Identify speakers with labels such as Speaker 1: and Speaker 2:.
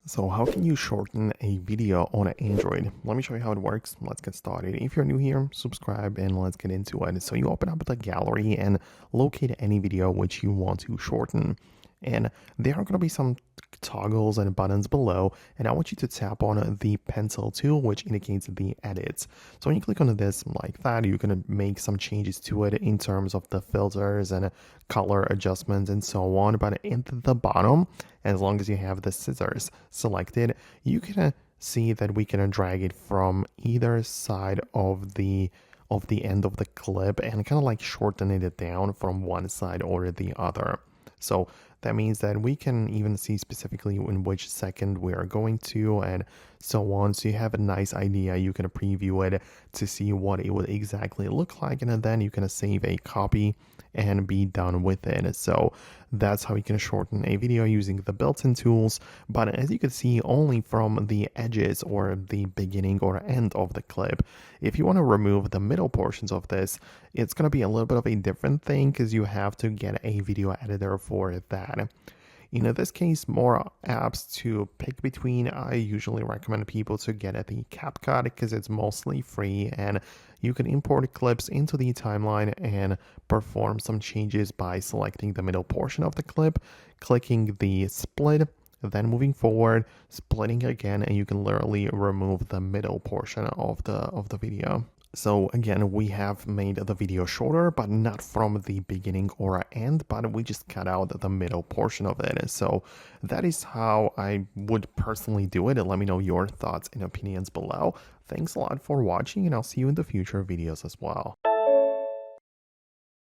Speaker 1: So how can you shorten a video on Android? Let me show you how it works. Let's get started. If you're new here, subscribe and let's get into it. So you open up the gallery and locate any video which you want to shorten. And there are going to be some toggles and buttons below, and I want you to tap on the pencil tool, which indicates the edits. So when you click on this like that, you're going to make some changes to it in terms of the filters and color adjustments and so on. But at the bottom, as long as you have the scissors selected, you can see that we can drag it from either side of the end of the clip and kind of like shorten it down from one side or the other. So that means that we can even see specifically in which second we are going to and so on. So you have a nice idea. You can preview it to see what it would exactly look like, and then you can save a copy and be done with it. So that's how you can shorten a video using the built-in tools. But as you can see, only from the edges or the beginning or end of the clip. If you want to remove the middle portions of this, it's going to be a little bit of a different thing because you have to get a video editor for that. In this case, more apps to pick between. I usually recommend people to get at the CapCut because it's mostly free and you can import clips into the timeline and perform some changes by selecting the middle portion of the clip, clicking the split, then moving forward, splitting again, and you can literally remove the middle portion of the video. So again, we have made the video shorter, but not from the beginning or end, but we just cut out the middle portion of it. So that is how I would personally do it. And let me know your thoughts and opinions below. Thanks a lot for watching, and I'll see you in the future videos as well.